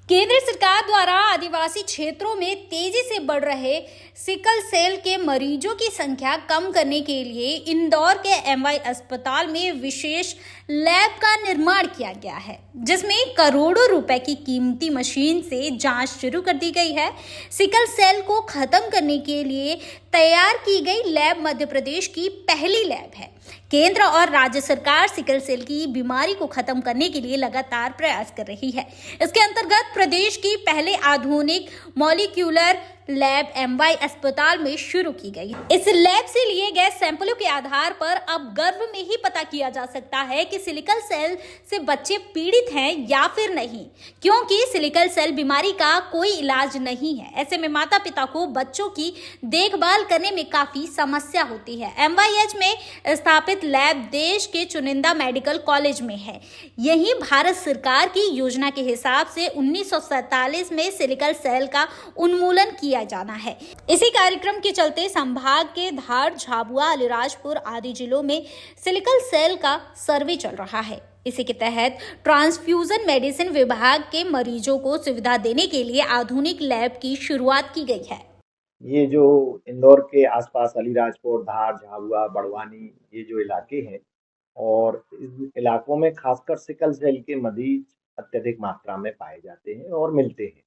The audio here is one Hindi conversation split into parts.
केंद्र सरकार द्वारा आदिवासी क्षेत्रों में तेजी से बढ़ रहे सिकल सेल के मरीजों की संख्या कम करने के लिए इंदौर के एमवाई अस्पताल में विशेष लैब का निर्माण किया गया है, जिसमें करोड़ों रुपए की कीमती मशीन से जांच शुरू कर दी गई है। सिकल सेल को खत्म करने के लिए तैयार की गई लैब मध्य प्रदेश की पहली लैब है। केंद्र और राज्य सरकार सिकल सेल की बीमारी को खत्म करने के लिए लगातार प्रयास कर रही है। इसके अंतर्गत प्रदेश की पहले आधुनिक मॉलिक्यूलर लैब एमवाई अस्पताल में शुरू की गई। इस लैब से लिए गए सैंपलों के आधार पर अब गर्भ में ही पता किया जा सकता है कि सिकल सेल से बच्चे पीड़ित हैं या फिर नहीं, क्योंकि सिकल सेल बीमारी का कोई इलाज नहीं है। ऐसे में माता पिता को बच्चों की देखभाल करने में काफी समस्या होती है। एमवाईएच में स्थापित लैब देश के चुनिंदा मेडिकल कॉलेज में है। यही भारत सरकार की योजना के हिसाब से 1947 में सिकल सेल का उन्मूलन किया जाना है। इसी कार्यक्रम के चलते संभाग के धार, झाबुआ, अलीराजपुर आदि जिलों में सिकल सेल का सर्वे चल रहा है। इसी के तहत ट्रांसफ्यूजन मेडिसिन विभाग के मरीजों को सुविधा देने के लिए आधुनिक लैब की शुरुआत की गई है। ये जो इंदौर के आसपास अलीराजपुर, धार, झाबुआ, बड़वानी, ये जो इलाके हैं और इन इलाकों में खासकर सिकल सेल के मरीज अत्यधिक मात्रा में पाए जाते हैं और मिलते हैं।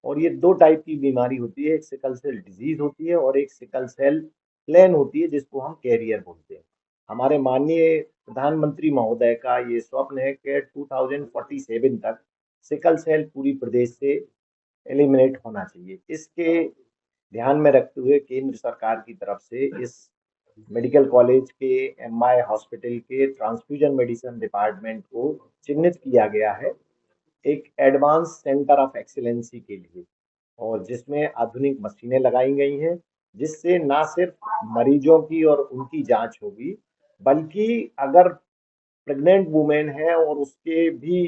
और ये दो टाइप की बीमारी होती है, एक सिकल सेल डिजीज होती है और एक सिकल सेल प्लेन होती है, जिसको हम कैरियर बोलते हैं। हमारे माननीय प्रधानमंत्री महोदय का ये स्वप्न है कि 2047 तक सिकल सेल पूरी प्रदेश से एलिमिनेट होना चाहिए। इसके ध्यान में रखते हुए केंद्र सरकार की तरफ से इस मेडिकल कॉलेज के एमआई हॉस्पिटल के ट्रांसफ्यूजन मेडिसिन डिपार्टमेंट को चिन्हित किया गया है एक एडवांस सेंटर ऑफ एक्सीलेंसी के लिए, और जिसमें आधुनिक मशीनें लगाई गई हैं, जिससे ना सिर्फ मरीजों की और उनकी जांच होगी, बल्कि अगर प्रेग्नेंट वुमेन है और उसके भी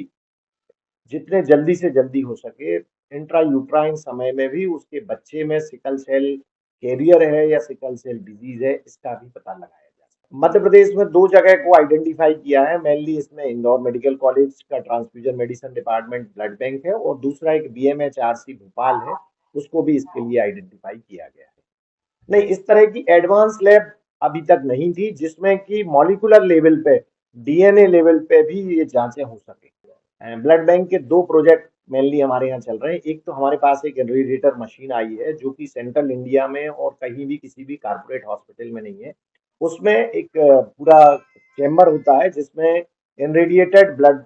जितने जल्दी से जल्दी हो सके इंट्रा यूट्राइन समय में भी उसके बच्चे में सिकल सेल कैरियर है या सिकल सेल डिजीज है, इसका भी पता लगाया जा सकता है। मध्य प्रदेश में दो जगह को आइडेंटिफाई किया है। मेनली इसमें इंदौर मेडिकल कॉलेज का transfusion medicine department blood bank है और दूसरा एक बीएमएचआरसी भोपाल है, उसको भी इसके लिए आइडेंटिफाई किया गया है। नहीं, इस तरह की एडवांस लैब अभी तक नहीं थी जिसमें कि मॉलिक्यूलर लेवल पे, डीएनए लेवल पे भी ये जांचें हो सके। ब्लड बैंक के दो प्रोजेक्ट मेनली हमारे यहाँ चल रहे हैं। एक तो हमारे पास एक एनरेडिएटर मशीन आई है जो कि सेंट्रल इंडिया में और कहीं भी किसी भी कारपोरेट हॉस्पिटल में नहीं है। उसमें एक पूरा चेम्बर होता है जिसमें एनरेडिएटेड ब्लड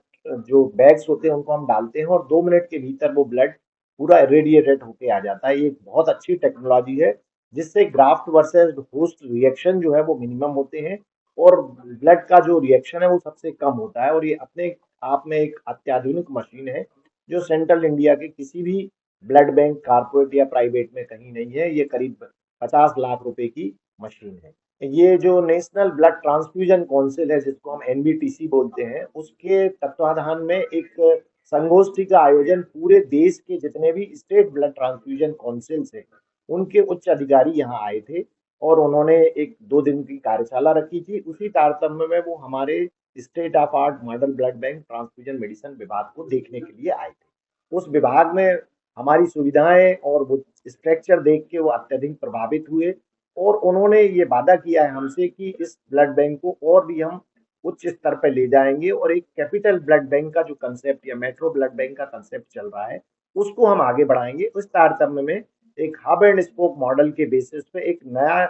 जो बैग्स होते हैं उनको हम डालते हैं और 2 मिनट के भीतर वो ब्लड पूरा रेडिएटेड होके आ जाता है। ये एक बहुत अच्छी टेक्नोलॉजी है जिससे ग्राफ्ट वर्सेस होस्ट रिएक्शन जो है वो मिनिमम होते हैं और ब्लड का जो रिएक्शन है वो सबसे कम होता है। और ये अपने आप में एक अत्याधुनिक मशीन है जो सेंट्रल इंडिया के किसी भी ब्लड बैंक कारपोरेट या प्राइवेट में कहीं नहीं है। ये करीब 50 लाख रुपए की मशीन है। ये जो नेशनल ब्लड ट्रांसफ्यूजन काउंसिल है जिसको हम एनबीटीसी बोलते हैं, उसके तत्वाधान में एक संगोष्ठी का आयोजन पूरे देश के जितने भी स्टेट ब्लड ट्रांसफ्यूजन काउंसिल है उनके उच्च अधिकारी यहाँ आए थे और उन्होंने एक 2 दिन की कार्यशाला रखी थी। उसी तारतम्य में वो हमारे state of art model blood bank transfusion medicine विभाग को देखने के लिए आए थे। उस विभाग में हमारी सुविधाएं और वो स्ट्रक्चर देख के वो अत्यधिक प्रभावित हुए और उन्होंने ये वादा किया है हमसे कि इस ब्लड बैंक को और भी हम उच्च स्तर पर ले जाएंगे और एक कैपिटल ब्लड बैंक का जो कंसेप्ट या मेट्रो ब्लड बैंक का कंसेप्ट चल रहा है उसको हम आगे बढ़ाएंगे। उस तारतम्य में एक हब एंड स्पोक मॉडल के बेसिस पे एक नया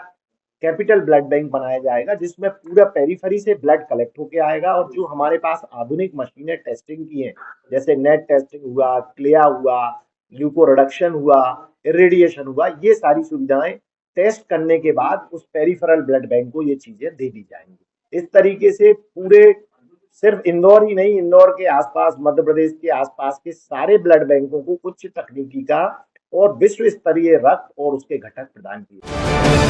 कैपिटल ब्लड बैंक बनाया जाएगा जिसमें पूरा पेरिफेरी से ब्लड कलेक्ट होके आएगा और जो हमारे पास आधुनिक मशीनें टेस्टिंग की हैं, जैसे नेट टेस्टिंग हुआ, क्लिया हुआ, ल्यूको रिडक्शन हुआ, इरेडिएशन हुआ, ये सारी सुविधाएं टेस्ट करने के बाद उस पेरिफेरल ब्लड बैंक को ये चीजें दे दी जाएंगी। इस तरीके से पूरे सिर्फ इंदौर ही नहीं, इंदौर के आसपास, मध्य प्रदेश के आसपास के सारे ब्लड बैंकों को उच्च तकनीकी का और विश्व स्तरीय रक्त और उसके घटक प्रदान किए।